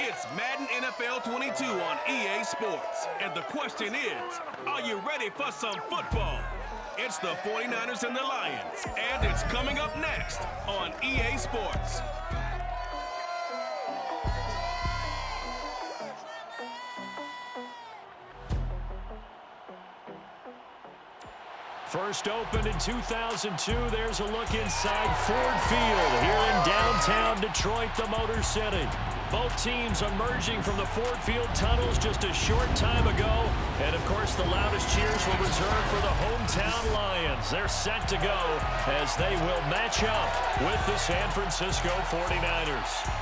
It's Madden NFL 22 on EA Sports. And the question is, are you ready for some football? It's the 49ers and the Lions, and it's coming up next on EA Sports. First opened in 2002, there's a look inside Ford Field here in downtown Detroit, the Motor City. Both teams emerging from the Ford Field tunnels just a short time ago. And, of course, the loudest cheers were reserved for the hometown Lions. They're set to go as they will match up with the San Francisco 49ers.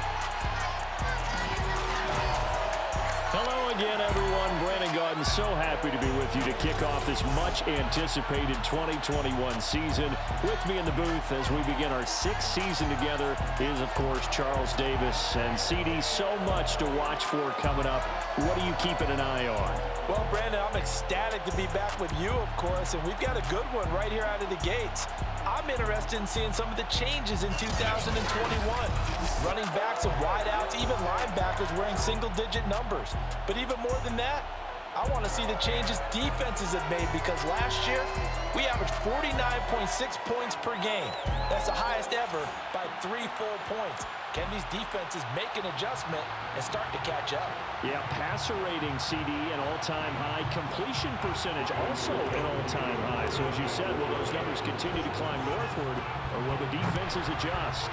Hello again, everyone. Brandon Gaudin, so happy to be with you to kick off this much-anticipated 2021 season. With me in the booth as we begin our sixth season together is, of course, Charles Davis. And, CD, so much to watch for coming up. What are you keeping an eye on? Well, Brandon, I'm ecstatic to be back with you, of course, and we've got a good one right here out of the gates. I'm interested in seeing some of the changes in 2021. Running backs and wideouts, even linebackers wearing single-digit numbers. But even more than that, I want to see the changes defenses have made, because last year we averaged 49.6 points per game. That's the highest ever by 3 full points. Can these defenses make an adjustment and start to catch up? Yeah, passer rating, CD, an all-time high. Completion percentage also an all-time high. So as you said, will those numbers continue to climb northward, or will the defenses adjust?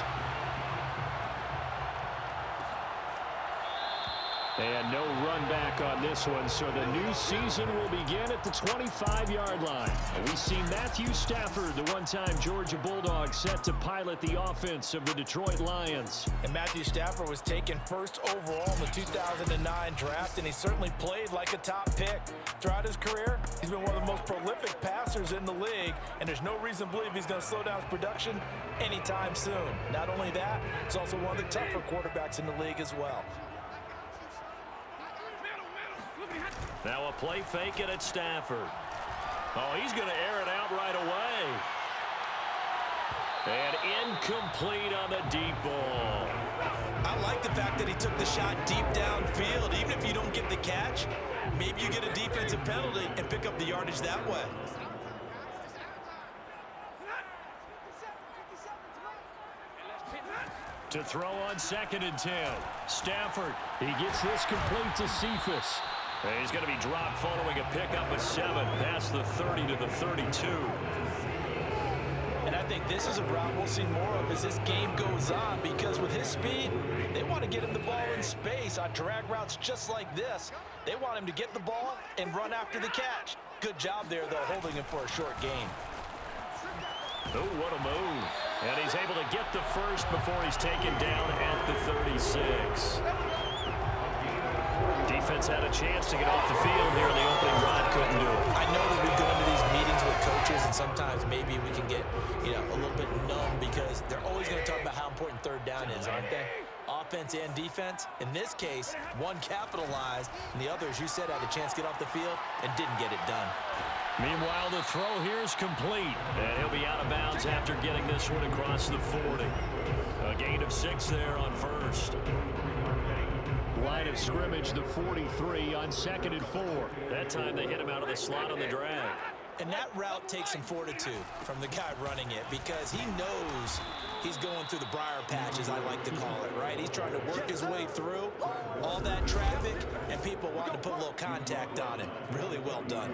And no run back on this one, so the new season will begin at the 25-yard line. And we see Matthew Stafford, the one-time Georgia Bulldog, set to pilot the offense of the Detroit Lions. And Matthew Stafford was taken first overall in the 2009 draft, and he certainly played like a top pick. Throughout his career, he's been one of the most prolific passers in the league, and there's no reason to believe he's going to slow down his production anytime soon. Not only that, he's also one of the tougher quarterbacks in the league as well. Now a play fake it at Stafford. Oh, he's going to air it out right away. And incomplete on the deep ball. I like the fact that he took the shot deep downfield. Even if you don't get the catch, maybe you get a defensive penalty and pick up the yardage that way. To throw on 2nd and 10. Stafford, he gets this complete to Cephas. And he's going to be dropped following a pickup of 7 past the 30 to the 32. And I think this is a route we'll see more of as this game goes on, because with his speed, they want to get him the ball in space on drag routes just like this. They want him to get the ball and run after the catch. Good job there, though, holding him for a short gain. Oh, what a move. And he's able to get the first before he's taken down at the 36. Defense had a chance to get off the field here in the opening drive, couldn't do it. I know that we go into these meetings with coaches, and sometimes maybe we can get, a little bit numb, because they're always going to talk about how important third down is, aren't they? Offense and defense. In this case, one capitalized, and the other, as you said, had a chance to get off the field and didn't get it done. Meanwhile, the throw here is complete, and he'll be out of bounds after getting this one across the 40. A gain of 6 there on first. Line of scrimmage, the 43 on 2nd and 4. That time they hit him out of the slot on the drag. And that route takes some fortitude from the guy running it, because he knows he's going through the briar patch, as I like to call it, right? He's trying to work his way through all that traffic, and people wanting to put a little contact on him. Really well done.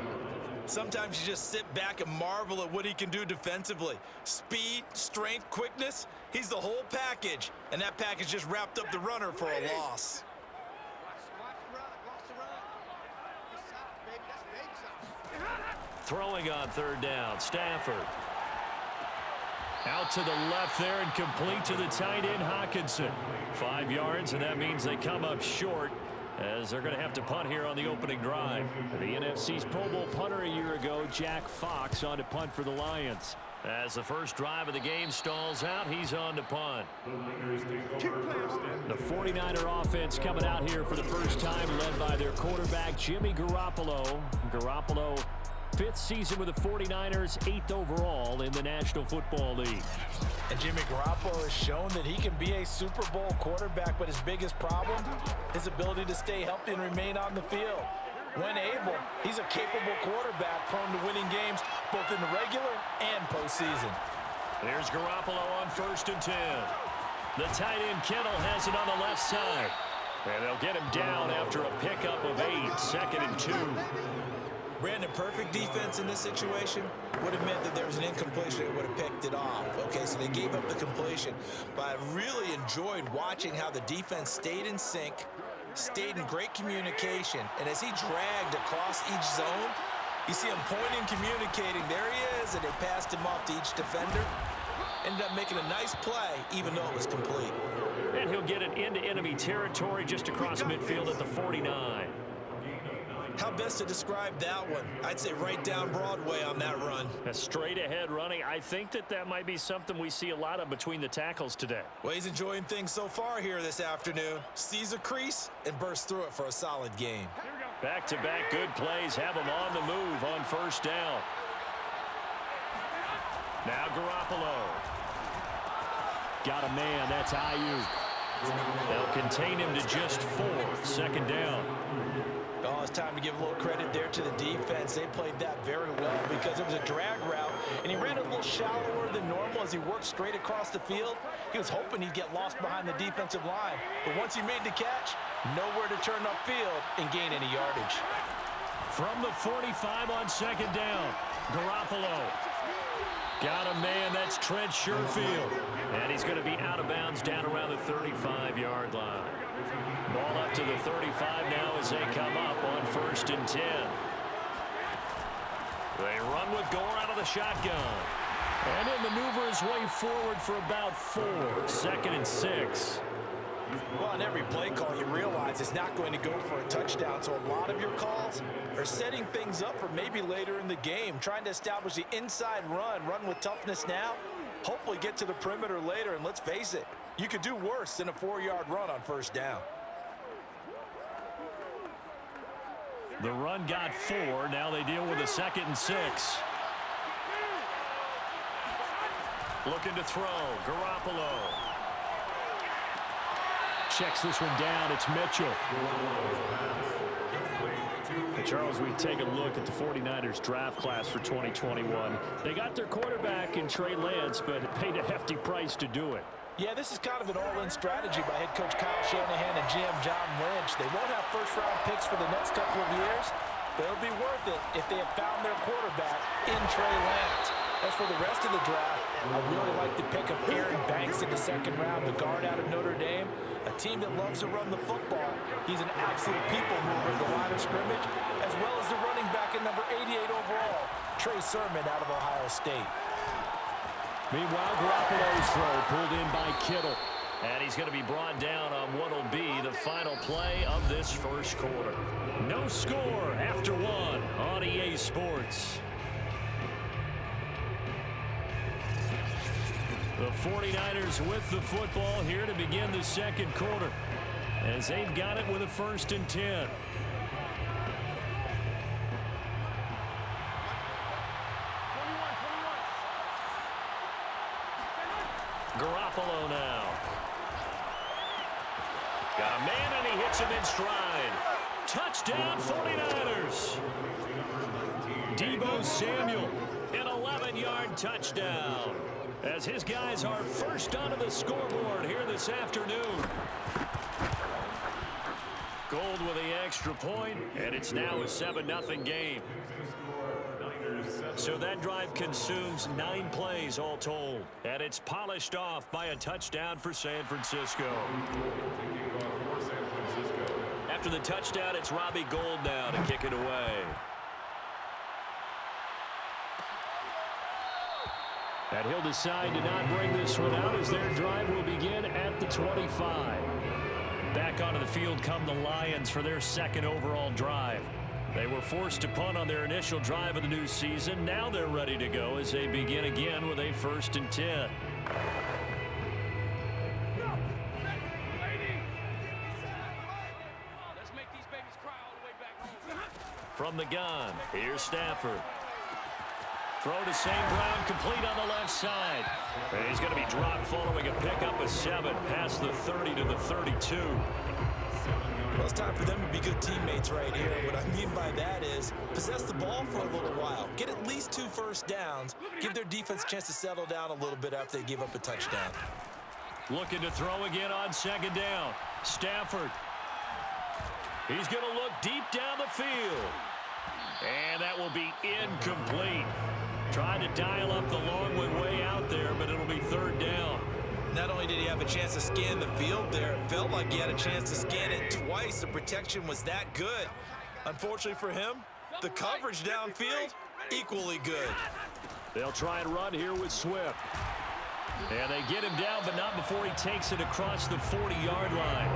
Sometimes you just sit back and marvel at what he can do defensively. Speed, strength, quickness, he's the whole package. And that package just wrapped up the runner for a loss. Throwing on 3rd down, Stafford. Out to the left there and complete to the tight end, Hockenson. 5 yards, and that means they come up short, as they're going to have to punt here on the opening drive. The NFC's Pro Bowl punter a year ago, Jack Fox, on to punt for the Lions. As the first drive of the game stalls out, he's on to punt. The 49er offense coming out here for the first time, led by their quarterback, Jimmy Garoppolo. Garoppolo, 5th season with the 49ers, 8th overall in the National Football League. And Jimmy Garoppolo has shown that he can be a Super Bowl quarterback, but his biggest problem, his ability to stay healthy and remain on the field. When able, he's a capable quarterback prone to winning games both in the regular and postseason. Here's Garoppolo on 1st and 10. The tight end Kittle has it on the left side. And they'll get him down after a pickup of 8, 2nd and 2. Brandon, perfect defense in this situation would have meant that there was an incompletion that would have picked it off. Okay, so they gave up the completion. But I really enjoyed watching how the defense stayed in sync, stayed in great communication, and as he dragged across each zone, you see him pointing, communicating. There he is, and they passed him off to each defender. Ended up making a nice play, even though it was complete. And he'll get it into enemy territory just across midfield at the 49. How best to describe that one? I'd say right down Broadway on that run. A straight-ahead running. I think that might be something we see a lot of between the tackles today. Well, he's enjoying things so far here this afternoon. Sees a crease and bursts through it for a solid game. Back-to-back good plays have him on the move on 1st down. Now Garoppolo. Got a man, that's Ayuk. They'll contain him to just 4, 2nd down. Oh, it's time to give a little credit there to the defense. They played that very well because it was a drag route, and he ran a little shallower than normal as he worked straight across the field. He was hoping he'd get lost behind the defensive line, but once he made the catch, nowhere to turn upfield and gain any yardage. From the 45 on 2nd down, Garoppolo. Got a man, that's Trent Sherfield. And he's going to be out of bounds down around the 35-yard line. Ball up to the 35 now as they come up on 1st and 10. They run with Gore out of the shotgun. And he'll maneuver his way forward for about 4, 2nd and 6. Well, on every play call, you realize it's not going to go for a touchdown, so a lot of your calls are setting things up for maybe later in the game, trying to establish the inside run with toughness now, hopefully get to the perimeter later, and let's face it, you could do worse than a 4-yard run on 1st down. The run got 4, now they deal with a 2nd and 6. Looking to throw, Garoppolo. Checks this one down, it's Mitchell. And Charles, we take a look at the 49ers draft class for 2021. They got their quarterback in Trey Lance, but paid a hefty price to do it. Yeah, this is kind of an all-in strategy by head coach Kyle Shanahan and GM John Lynch. They won't have first-round picks for the next couple of years, but it'll be worth it if they have found their quarterback in Trey Lance. As for the rest of the draft, I really like the pick of Aaron Banks in the 2nd round, the guard out of Notre Dame, a team that loves to run the football. He's an absolute people mover at the line of scrimmage, as well as the running back at number 88 overall, Trey Sermon out of Ohio State. Meanwhile, Garoppolo's throw pulled in by Kittle. And he's going to be brought down on what will be the final play of this 1st quarter. No score after 1 on EA Sports. The 49ers with the football here to begin the 2nd quarter, as they've got it with a 1st and 10. Garoppolo now. Got a man, and he hits him in stride. Touchdown, 49ers. Deebo Samuel, an 11-yard touchdown, as his guys are first onto the scoreboard here this afternoon. Gold with the extra point, and it's now a 7-0 game. So that drive consumes 9 plays all told, and it's polished off by a touchdown for San Francisco. After the touchdown, it's Robbie Gould now to kick it away. And he'll decide to not bring this one out as their drive will begin at the 25. Back onto the field come the Lions for their 2nd overall drive. They were forced to punt on their initial drive of the new season. Now they're ready to go as they begin again with a 1st and 10. From the gun, here's Stafford. Throw to St. Brown, complete on the left side. And he's going to be dropped following a pickup of 7, past the 30 to the 32. Well, it's time for them to be good teammates right here. What I mean by that is possess the ball for a little while. Get at least 2 first downs. Give their defense a chance to settle down a little bit after they give up a touchdown. Looking to throw again on 2nd down. Stafford. He's going to look deep down the field. And that will be incomplete. Trying to dial up the long way out there, but it'll be 3rd down. Not only did he have a chance to scan the field there, it felt like he had a chance to scan it twice. The protection was that good. Unfortunately for him, the coverage downfield, equally good. They'll try and run here with Swift. And they get him down, but not before he takes it across the 40-yard line.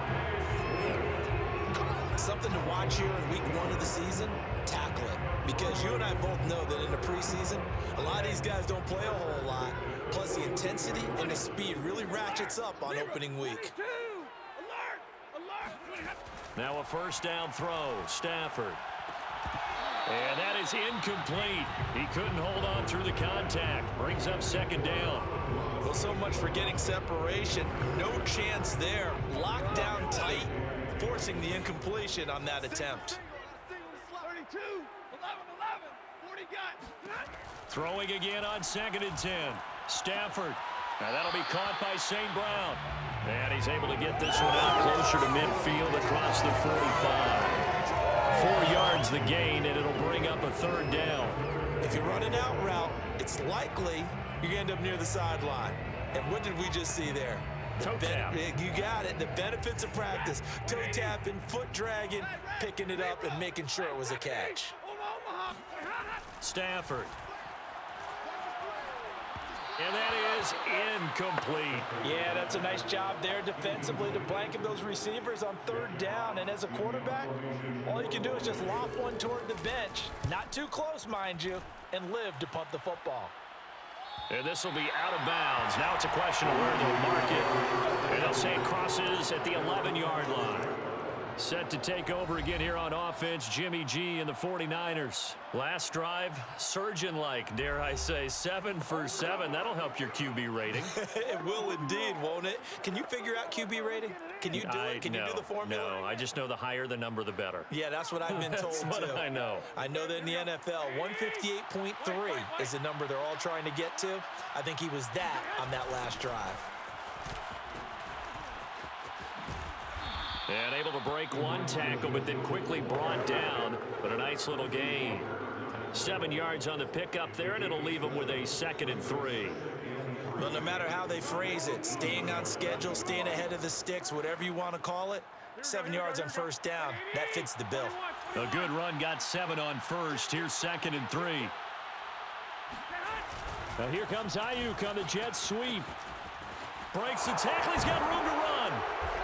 Something to watch here in week 1 of the season, tackle it. Because you and I both know that in the preseason, a lot of these guys don't play a whole lot. Plus, the intensity and the speed really ratchets up on opening week. Now a 1st down throw, Stafford. And that is incomplete. He couldn't hold on through the contact. Brings up 2nd down. Well, so much for getting separation. No chance there. Locked down tight, forcing the incompletion on that attempt. 32, 11, 40 got. Throwing again on 2nd and 10. Stafford. Now that'll be caught by St. Brown. And he's able to get this one out closer to midfield across the 45. 4 yards the gain, and it'll bring up a 3rd down. If you run an out route, it's likely you're going to end up near the sideline. And what did we just see there? Toe tap. You got it. The benefits of practice. Toe tapping, foot dragging, picking it up, and making sure it was a catch. Stafford. And that is incomplete. Yeah, that's a nice job there defensively to blanket those receivers on 3rd down. And as a quarterback, all you can do is just lob one toward the bench. Not too close, mind you, and live to punt the football. And this will be out of bounds. Now it's a question of where they'll mark it. And they'll say it crosses at the 11-yard line. Set to take over again here on offense, Jimmy G and the 49ers. Last drive, surgeon-like, dare I say, 7 for 7. That'll help your QB rating. It will indeed, won't it? Can you figure out QB rating? Can you do it? Can you do the formula? No, I just know the higher the number, the better. Yeah, that's what I've been told, That's what too. I know. I know that in the NFL, 158.3 is the number they're all trying to get to. I think he was that on that last drive. And able to break one tackle, but then quickly brought down. But a nice little gain. 7 yards on the pickup there, and it'll leave them with a 2nd and 3. Well, no matter how they phrase it, staying on schedule, staying ahead of the sticks, whatever you want to call it, 7 yards on 1st down, that fits the bill. A good run, got 7 on 1st. Here's 2nd and 3. Now here comes Ayuk on the jet sweep. Breaks the tackle, he's got room to run.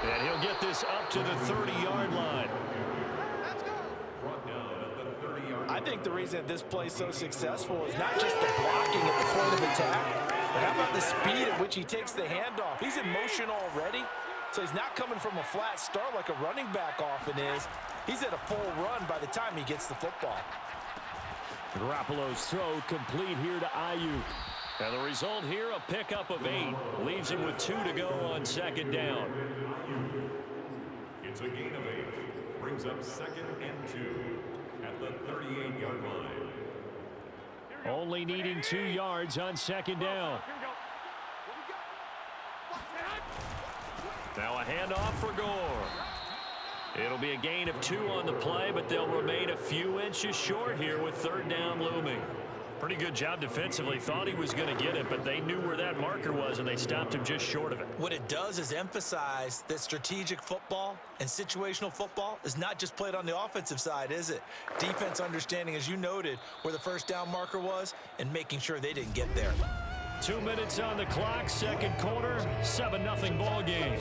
And he'll get this up to the 30-yard line. I think the reason this play's so successful is not just the blocking at the point of attack, but how about the speed at which he takes the handoff? He's in motion already, so he's not coming from a flat start like a running back often is. He's at a full run by the time he gets the football. Garoppolo's throw complete here to Ayuk. And the result here, a pickup of 8. Leaves him with 2 to go on 2nd down. It's a gain of 8. Brings up 2nd and 2 at the 38-yard line. Only needing 2 yards on 2nd down. Now a handoff for Gore. It'll be a gain of 2 on the play, but they'll remain a few inches short here with 3rd down looming. Pretty good job defensively. Thought he was going to get it, but they knew where that marker was, and they stopped him just short of it. What it does is emphasize that strategic football and situational football is not just played on the offensive side, is it? Defense understanding, as you noted, where the 1st down marker was and making sure they didn't get there. 2 minutes on the clock, 2nd quarter, 7-0 ball game.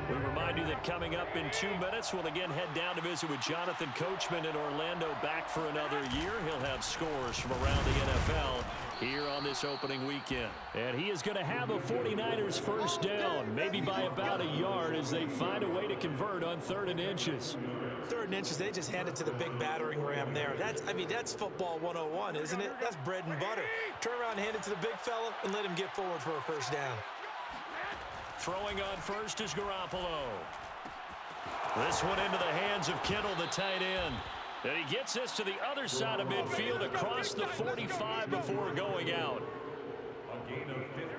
We remind you that coming up in 2 minutes, we'll again head down to visit with Jonathan Coachman in Orlando, back for another year. He'll have scores from around the NFL here on this opening weekend. And he is going to have a 49ers first down, maybe by about a yard as they find a way to convert on 3rd and inches. 3rd and inches, they just hand it to the big battering ram there. That's football 101, isn't it? That's bread and butter. Turn around and hand it to the big fella and let him get forward for a first down. Throwing on first is Garoppolo. This one into the hands of Kittle, the tight end. And he gets this to the other side of midfield across the 45 before going out.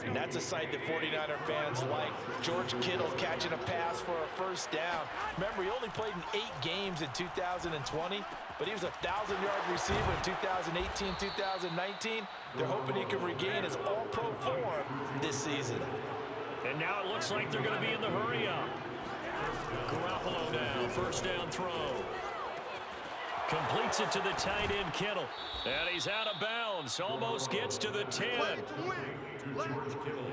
And that's a sight that 49er fans like. George Kittle catching a pass for a first down. Remember, he only played in 8 games in 2020, but he was a 1,000-yard receiver in 2018, 2019. They're hoping he can regain his all-pro form this season. And now it looks like they're going to be in the hurry-up. Garoppolo now, first down throw. Completes it to the tight end, Kittle. And he's out of bounds. Almost gets to the 10.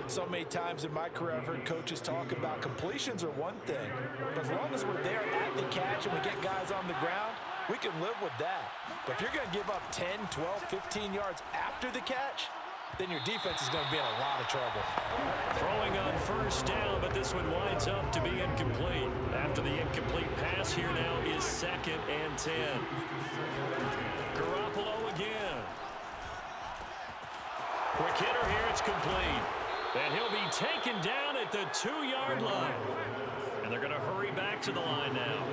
So many times in my career, I've heard coaches talk about completions are one thing. But as long as we're there at the catch and we get guys on the ground, we can live with that. But if you're going to give up 10, 12, 15 yards after the catch, then your defense is going to be in a lot of trouble. Throwing on first down, but this one winds up to be incomplete. After the incomplete pass, here now is 2nd and 10. Garoppolo again. Quick hitter here, it's complete. And he'll be taken down at the 2-yard line. And they're going to hurry back to the line now.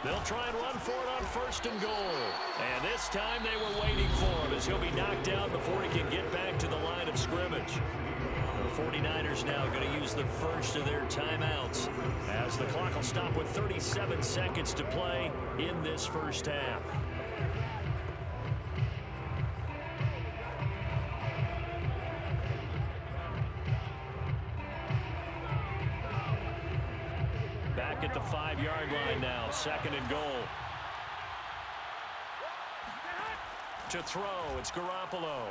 They'll try and run for it on 1st and goal. And this time they were waiting for him as he'll be knocked down before he can get back to the line of scrimmage. The 49ers now going to use the first of their timeouts as the clock will stop with 37 seconds to play in this first half. Back at the 5-yard line now, 2nd and goal. To throw, it's Garoppolo.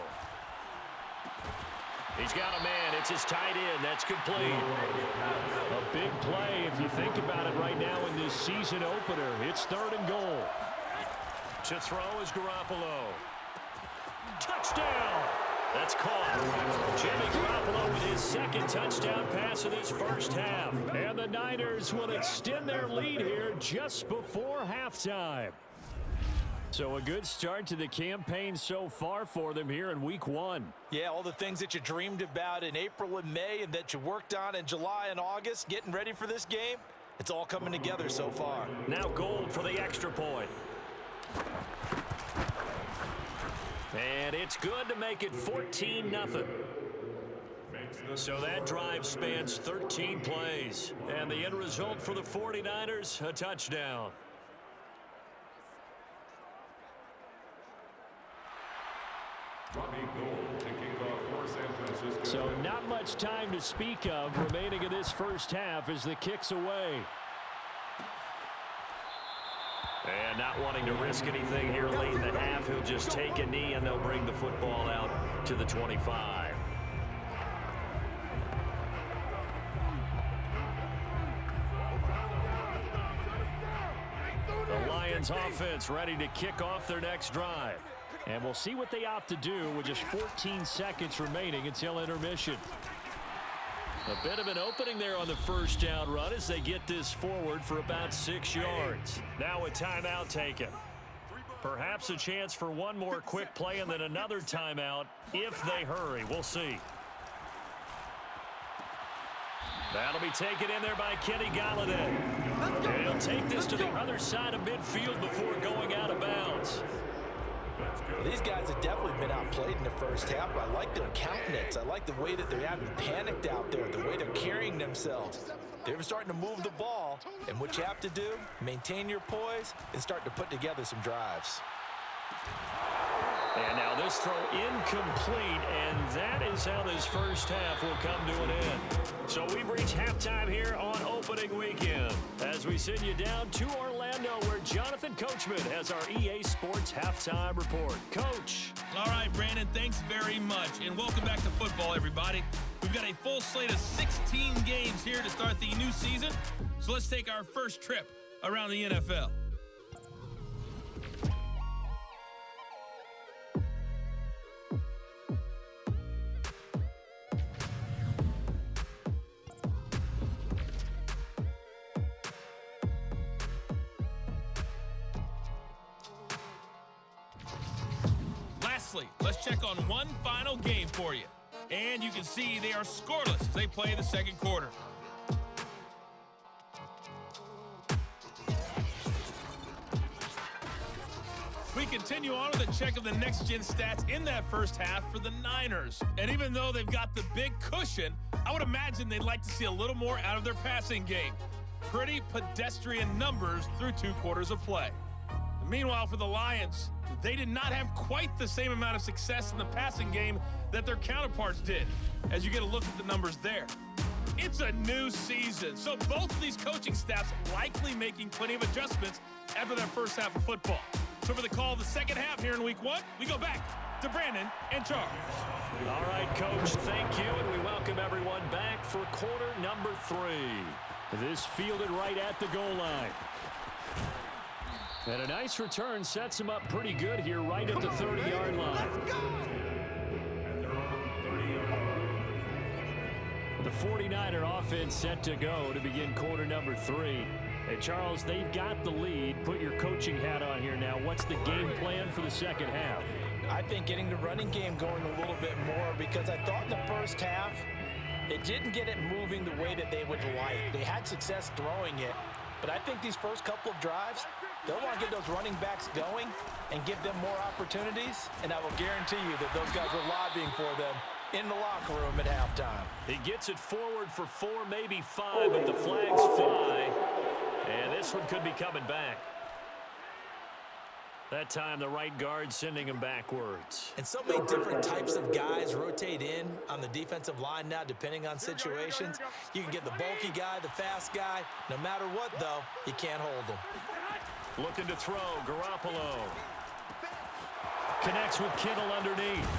He's got a man, it's his tight end, that's complete. A big play if you think about it right now in this season opener. It's 3rd and goal. To throw is Garoppolo. Touchdown! That's caught. Jimmy Garoppolo with his 2nd touchdown pass of this first half. And the Niners will extend their lead here just before halftime. So a good start to the campaign so far for them here in week 1. Yeah, all the things that you dreamed about in April and May and that you worked on in July and August, getting ready for this game, it's all coming together so far. Now Gold for the extra point. And it's good to make it 14-0. So that drive spans 13 plays. And the end result for the 49ers, a touchdown. So not much time to speak of remaining in this first half as the kick's away. And not wanting to risk anything here late in the half, he'll just take a knee and they'll bring the football out to the 25. The Lions offense ready to kick off their next drive. And we'll see what they opt to do with just 14 seconds remaining until intermission. A bit of an opening there on the first down run as they get this forward for about 6 yards. Now a timeout taken. Perhaps a chance for one more quick play and then another timeout if they hurry. We'll see. That'll be taken in there by Kenny Galladay. And he'll take this to the other side of midfield before going out of bounds. These guys have definitely been outplayed in the first half. I like their countenance. I like the way that they haven't panicked out there, the way they're carrying themselves. They're starting to move the ball, and what you have to do, maintain your poise and start to put together some drives. And now this throw incomplete, and that is how this first half will come to an end. So we've reached halftime here on opening weekend as we send you down to Orlando where Jonathan Coachman has our EA Sports halftime report. Coach. All right, Brandon, thanks very much, and welcome back to football, everybody. We've got a full slate of 16 games here to start the new season, so let's take our first trip around the NFL. quickly, let's check on one final game for you. And you can see they are scoreless as they play the second quarter. We continue on with a check of the next-gen stats in that first half for the Niners. And even though they've got the big cushion, I would imagine they'd like to see a little more out of their passing game. Pretty pedestrian numbers through 2 quarters of play. Meanwhile, for the Lions, they did not have quite the same amount of success in the passing game that their counterparts did, as you get a look at the numbers there. It's a new season, so both of these coaching staffs likely making plenty of adjustments after that first half of football. So for the call of the second half here in week 1, we go back to Brandon and Charles. All right, Coach, thank you, and we welcome everyone back for quarter number 3. This fielded right at the goal line. And a nice return sets him up pretty good here right at the 30-yard line. The 49er offense set to go to begin quarter number 3. Hey, Charles, they've got the lead. Put your coaching hat on here now. What's the game plan for the second half? I think getting the running game going a little bit more, because I thought in the first half it didn't get it moving the way that they would like. They had success throwing it, but I think these first couple of drives, they'll want to get those running backs going and give them more opportunities, and I will guarantee you that those guys are lobbying for them in the locker room at halftime. He gets it forward for 4, maybe 5, but the flags fly. And this one could be coming back. That time, the right guard sending him backwards. And so many different types of guys rotate in on the defensive line now, depending on situations. You can get the bulky guy, the fast guy. No matter what, though, you can't hold them. Looking to throw, Garoppolo. Connects with Kittle underneath.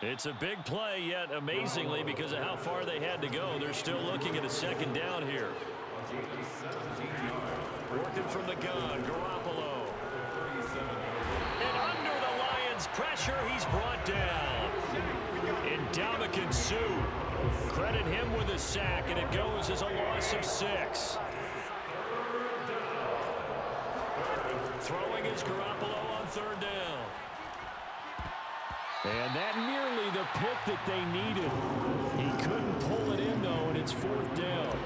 It's a big play, yet amazingly, because of how far they had to go, they're still looking at a second down here. Working from the gun, Garoppolo. And under the Lions' pressure, he's brought down. Ndamukong Suh. Credit him with a sack, and it goes as a loss of 6. Throwing is Garoppolo on 3rd down. And that nearly the pick that they needed. He couldn't pull it in, though, and it's 4th down.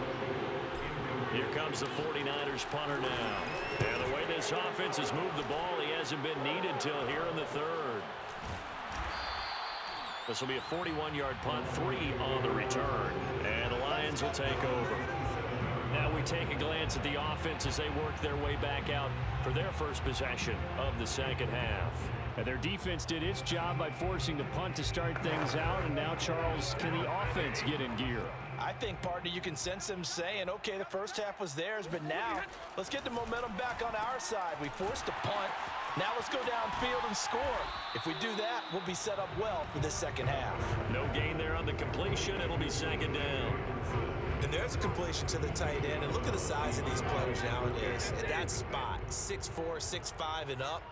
Here comes the 49ers punter now. And the way this offense has moved the ball, he hasn't been needed till here in the 3rd. This will be a 41-yard punt, 3 on the return. And the Lions will take over. Now we take a glance at the offense as they work their way back out for their first possession of the second half. And their defense did its job by forcing the punt to start things out. And now, Charles, can the offense get in gear? I think, partner, you can sense them saying, okay, the first half was theirs, but now let's get the momentum back on our side. We forced a punt. Now let's go downfield and score. If we do that, we'll be set up well for this second half. No gain there on the completion. It'll be 2nd down. And there's a completion to the tight end. And look at the size of these players nowadays. At that spot, 6'4", 6'5", and up.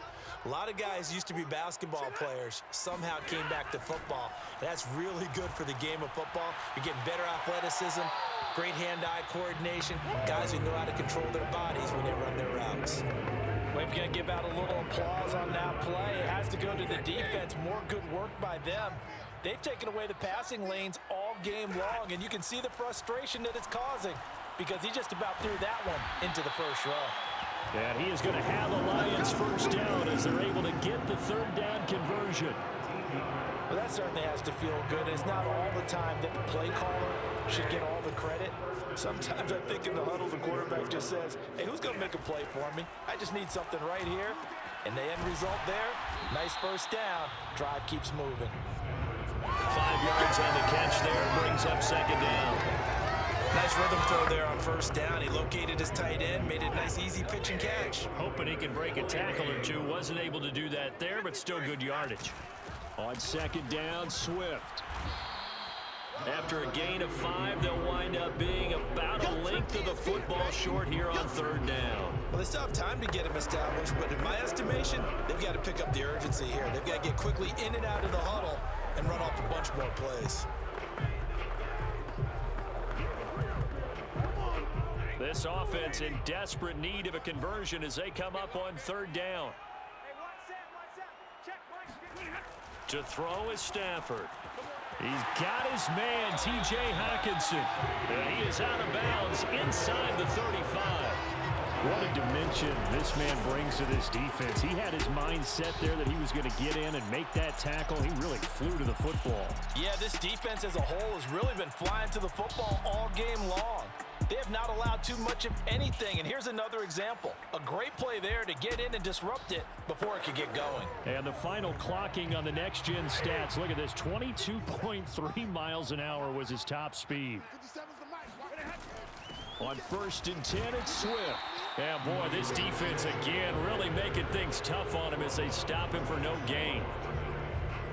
A lot of guys used to be basketball players, somehow came back to football. That's really good for the game of football. You're getting better athleticism, great hand-eye coordination, guys who know how to control their bodies when they run their routes. We're going to give out a little applause on that play. It has to go to the defense. More good work by them. They've taken away the passing lanes all game long, and you can see the frustration that it's causing because he just about threw that one into the first row. And he is going to have the Lions first down as they're able to get the 3rd down conversion. Well, that certainly has to feel good. It's not all the time that the play caller should get all the credit. Sometimes I think in the huddle, the quarterback just says, hey, who's going to make a play for me? I just need something right here. And the end result there, nice first down. Drive keeps moving. 5 yards on the catch there, brings up 2nd down. Nice rhythm throw there on first down. He located his tight end, made it a nice, easy pitch and catch. Hoping he can break a tackle or two. Wasn't able to do that there, but still good yardage. On 2nd down, Swift. After a gain of 5, they'll wind up being about a length of the football short here on 3rd down. Well, they still have time to get him established, but in my estimation, they've got to pick up the urgency here. They've got to get quickly in and out of the huddle and run off a bunch more plays. This offense in desperate need of a conversion as they come up on 3rd down. Hey, one set, check To throw is Stafford. He's got his man, T.J. Hockenson. And he is out of bounds inside the 35. What a dimension this man brings to this defense. He had his mind set there that he was going to get in and make that tackle. He really flew to the football. Yeah, this defense as a whole has really been flying to the football all game long. They have not allowed too much of anything, and here's another example. A great play there to get in and disrupt it before it could get going. And the final clocking on the next-gen stats. Look at this, 22.3 miles an hour was his top speed. On 1st and 10, it's Swift. Yeah, boy, this defense again really making things tough on him as they stop him for no gain.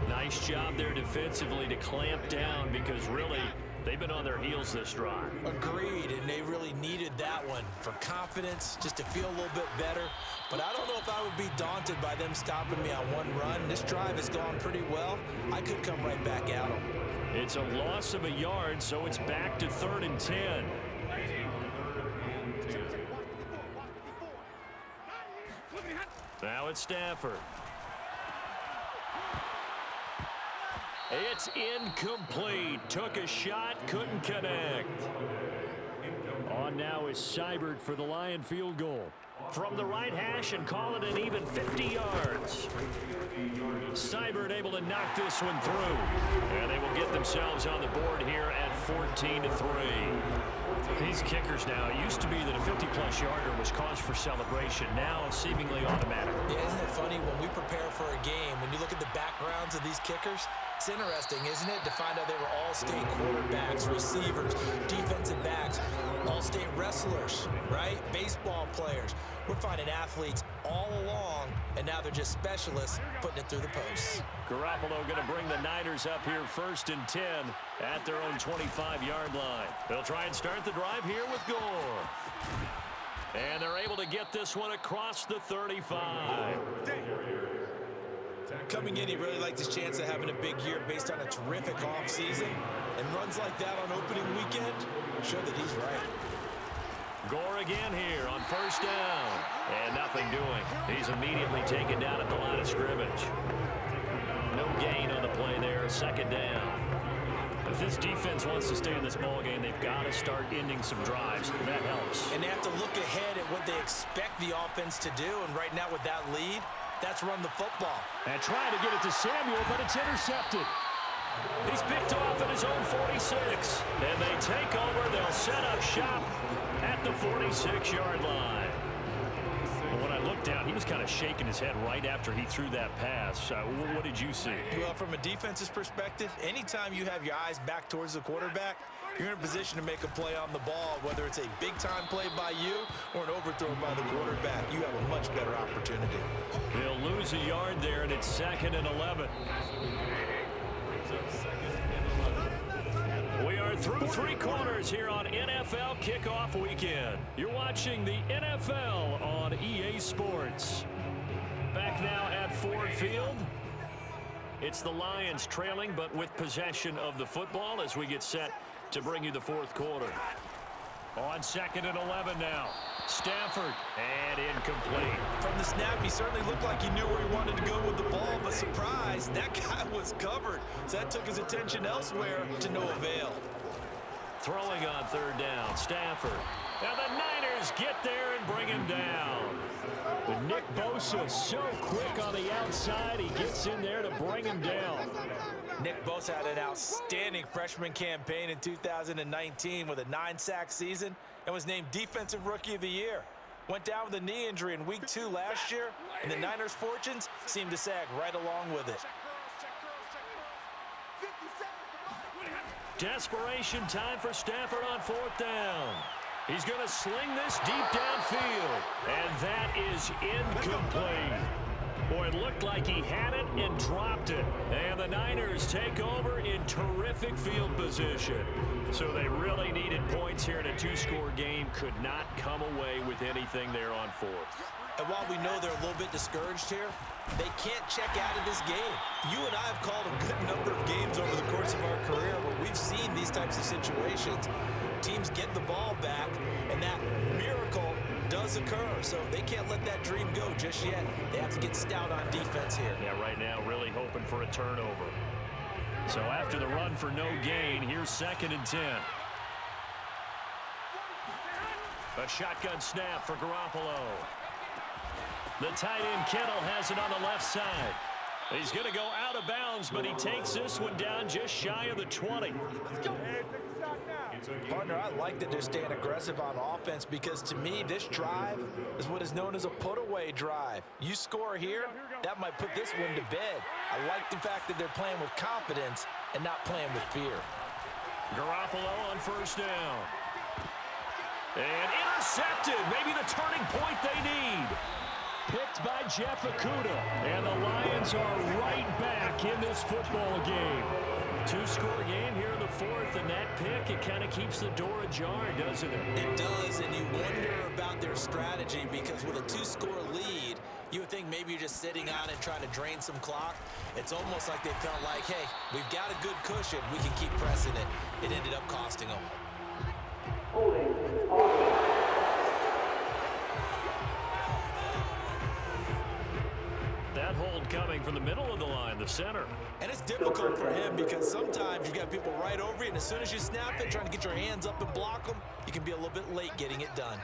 Nice job there defensively to clamp down because really they've been on their heels this drive. Agreed, and they really needed that one for confidence, just to feel a little bit better. But I don't know if I would be daunted by them stopping me on one run. This drive has gone pretty well. I could come right back at them. It's a loss of a yard, so it's back to 3rd and 10. Now it's Stafford. It's incomplete. Took a shot, couldn't connect. On now is Seibert for the Lion field goal. From the right hash and call it an even 50 yards. Seibert able to knock this one through. And they will get themselves on the board here at 14-3. These kickers now, it used to be that a 50-plus yarder was cause for celebration. Now seemingly automatic. Yeah, isn't it funny when we prepare for a game, when you look at the backgrounds of these kickers, it's interesting, isn't it, to find out they were all-state quarterbacks, receivers, defensive backs, all-state wrestlers, right? Baseball players. We're finding athletes all along, and now they're just specialists putting it through the posts. Garoppolo going to bring the Niners up here 1st and 10 at their own 25-yard line. They'll try and start the drive here with Gore. And they're able to get this one across the 35. Coming in, he really liked his chance of having a big year based on a terrific offseason. And runs like that on opening weekend show that he's right. Gore again here on 1st down. And nothing doing. He's immediately taken down at the line of scrimmage. No gain on the play there. 2nd down. If this defense wants to stay in this ball game, they've got to start ending some drives. That helps. And they have to look ahead at what they expect the offense to do. And right now with that lead, that's run the football. And trying to get it to Samuel, but it's intercepted. He's picked off at his own 46. And they take over. They'll set up shop at the 46-yard line. And when I looked down, he was kind of shaking his head right after he threw that pass. What did you see? Well, from a defense's perspective, anytime you have your eyes back towards the quarterback, you're in a position to make a play on the ball, whether it's a big-time play by you or an overthrow by the quarterback. You have a much better opportunity. They'll lose a yard there, and it's 2nd and 11. We are through 3 quarters here on NFL Kickoff Weekend. You're watching the NFL on EA Sports. Back now at Ford Field. It's the Lions trailing, but with possession of the football as we get set to bring you the 4th quarter. On 2nd and 11 now. Stafford, and incomplete. From the snap, he certainly looked like he knew where he wanted to go with the ball, but surprise, that guy was covered. So that took his attention elsewhere to no avail. Throwing on 3rd down, Stafford. Now the Niners get there and bring him down. But Nick Bosa so quick on the outside, he gets in there to bring him down. Nick Bosa had an outstanding freshman campaign in 2019 with a 9-sack season and was named Defensive Rookie of the Year. Went down with a knee injury in Week 2 last year, and the Niners' fortunes seemed to sag right along with it. Desperation time for Stafford on 4th down. He's going to sling this deep downfield, and that is incomplete. Boy, it looked like he had it and dropped it. And the Niners take over in terrific field position. So they really needed points here in a 2-score game. Could not come away with anything there on 4th. And while we know they're a little bit discouraged here, they can't check out of this game. You and I have called a good number of games over the course of our career where we've seen these types of situations. Teams get the ball back, and that miracle does mistakes occur, so they can't let that dream go just yet. They have to get stout on defense here. Yeah, right now really hoping for a turnover. So after the run for no gain, here's 2nd and 10. A shotgun snap for Garoppolo. The tight end Kittle has it on the left side. He's going to go out of bounds, but he takes this one down just shy of the 20. Partner, I like that they're staying aggressive on offense because to me, this drive is what is known as a put-away drive. You score here, that might put this one to bed. I like the fact that they're playing with confidence and not playing with fear. Garoppolo on 1st down. And intercepted. Maybe the turning point they need. Picked by Jeff Okudah. And the Lions are right back in this football game. 2-score game here in the 4th, and that pick, it kind of keeps the door ajar, doesn't it? It does, and you wonder about their strategy because with a 2-score lead, you would think maybe you're just sitting on it trying to drain some clock. It's almost like they felt like, hey, we've got a good cushion. We can keep pressing it. It ended up costing them. That hold coming from the middle of the line, the center. And it's difficult for him because sometimes you got people right over you, and as soon as you snap it, trying to get your hands up and block them, you can be a little bit late getting it done.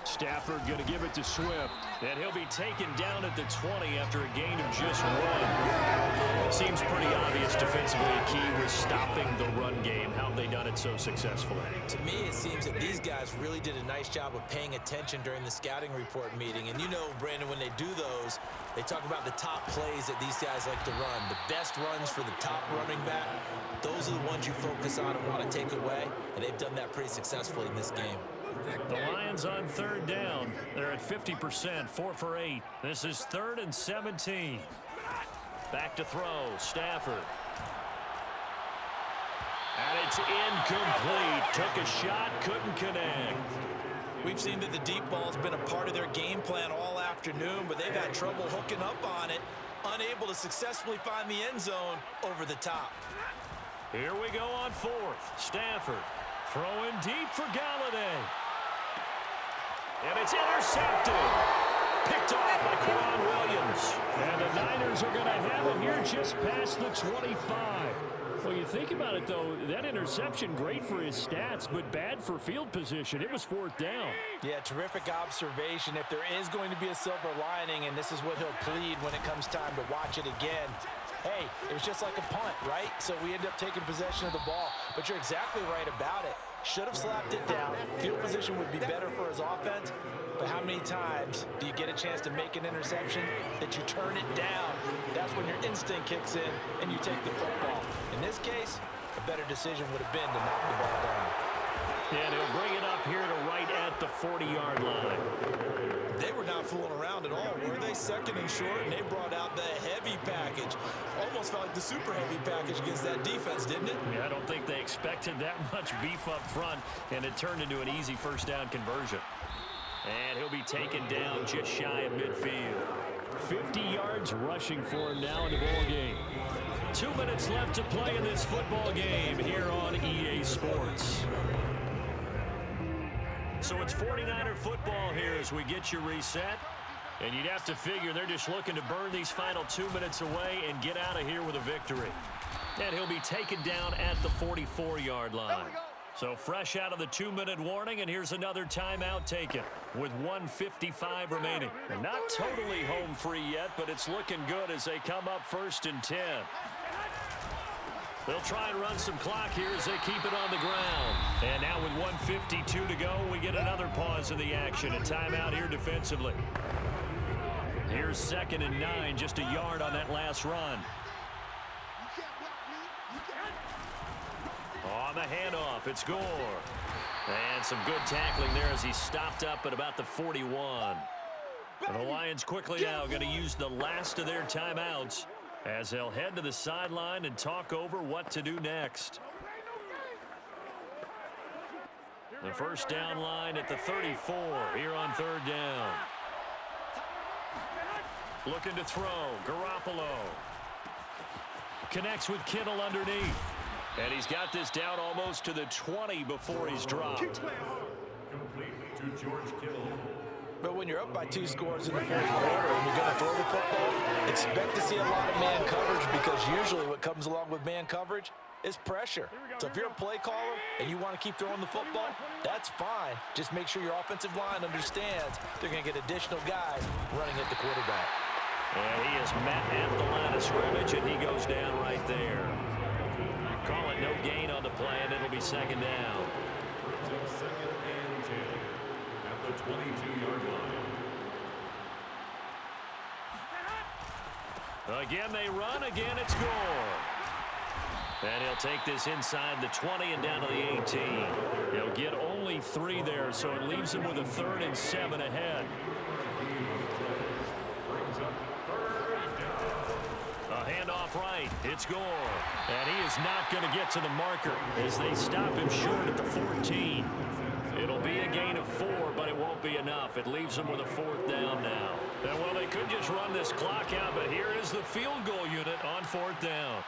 Stafford going to give it to Swift, and he'll be taken down at the 20 after a gain of just 1. Seems pretty obvious defensively a key was stopping the run game. How have they done it so successfully? To me, it seems that these guys really did a nice job of paying attention during the scouting report meeting. And you know, Brandon, when they do those, they talk about the top plays that these guys like to run. The best runs for the top running back, those are the ones you focus on and want to take away. And they've done that pretty successfully in this game. The Lions on 3rd down. They're at 50%, 4 for 8. This is 3rd and 17. Back to throw, Stafford. And it's incomplete. Took a shot, couldn't connect. We've seen that the deep ball's been a part of their game plan all afternoon, but they've had trouble hooking up on it, unable to successfully find the end zone over the top. Here we go on 4th. Stafford throwing deep for Galladay. And it's intercepted. Picked off by Quran Williams. And the Niners are going to have it here just past the 25. Well, you think about it, though, that interception, great for his stats, but bad for field position. It was 4th down. Yeah, terrific observation. If there is going to be a silver lining, and this is what he'll plead when it comes time to watch it again, hey, it was just like a punt, right? So we end up taking possession of the ball. But you're exactly right about it. Should have slapped it down. Field position would be better for his offense. But how many times do you get a chance to make an interception that you turn it down? That's when your instinct kicks in and you take the football. In this case, a better decision would have been to knock the ball down. And he'll bring it up here to right at the 40-yard line. They were not fooling around at all, were they? 2nd and short, and they brought out the heavy package. Almost felt like the super heavy package against that defense, didn't it? Yeah, I don't think they expected that much beef up front, and it turned into an easy 1st down conversion. And he'll be taken down just shy of midfield. 50 yards rushing for him now in the ball game. 2 minutes left to play in this football game here on EA Sports. So it's 49er football here as we get you reset. And you'd have to figure they're just looking to burn these final 2 minutes away and get out of here with a victory. And he'll be taken down at the 44-yard line. So fresh out of the 2-minute warning, and here's another timeout taken with 1:55 remaining. They're not totally home free yet, but it's looking good as they come up 1st and 10. They'll try and run some clock here as they keep it on the ground. And now with 1:52 to go, we get another pause in the action. A timeout here defensively. Here's 2nd and 9, just a yard on that last run. On the handoff, it's Gore. And some good tackling there as he stopped up at about the 41. And the Lions quickly now going to use the last of their timeouts as they'll head to the sideline and talk over what to do next. The 1st down line at the 34 here on 3rd down. Looking to throw, Garoppolo. Connects with Kittle underneath. And he's got this down almost to the 20 before he's dropped. complete to George Kittle. But when you're up by 2 scores in the fourth quarter and you're going to throw the football, expect to see a lot of man coverage, because usually what comes along with man coverage is pressure. So if you're a play caller and you want to keep throwing the football, that's fine. Just make sure your offensive line understands they're going to get additional guys running at the quarterback. And he is met at the line of scrimmage, and he goes down right there. Call it no gain on the play, and it'll be second down. Brings up 2nd and 10 at the 22-yard line. Again they run, again it's Gore. And he'll take this inside the 20 and down to the 18. He'll get only 3 there, so it leaves him with a 3rd and 7 ahead. Brings up 3rd down. A handoff right, it's Gore. And he is not going to get to the marker as they stop him short at the 14. It'll be a gain of 4, but it won't be enough. It leaves them with a 4th down now. And well, they could just run this clock out, but here is the field goal unit on 4th down.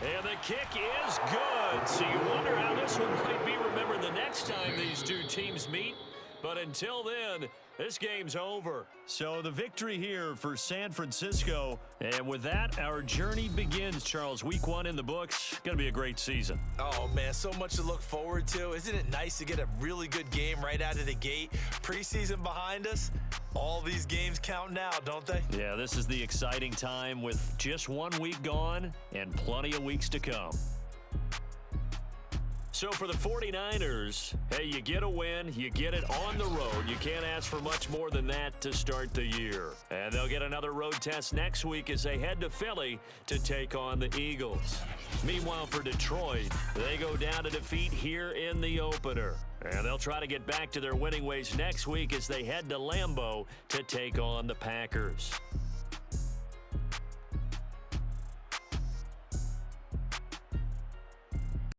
And the kick is good. So you wonder how this one might be remembered the next time these two teams meet. But until then, this game's over. So the victory here for San Francisco. And with that, our journey begins, Charles. Week 1 in the books. Going to be a great season. Oh, man, so much to look forward to. Isn't it nice to get a really good game right out of the gate? Preseason behind us. All these games count now, don't they? Yeah, this is the exciting time with just 1 week gone and plenty of weeks to come. So for the 49ers, hey, you get a win, you get it on the road. You can't ask for much more than that to start the year. And they'll get another road test next week as they head to Philly to take on the Eagles. Meanwhile, for Detroit, they go down to defeat here in the opener. And they'll try to get back to their winning ways next week as they head to Lambeau to take on the Packers.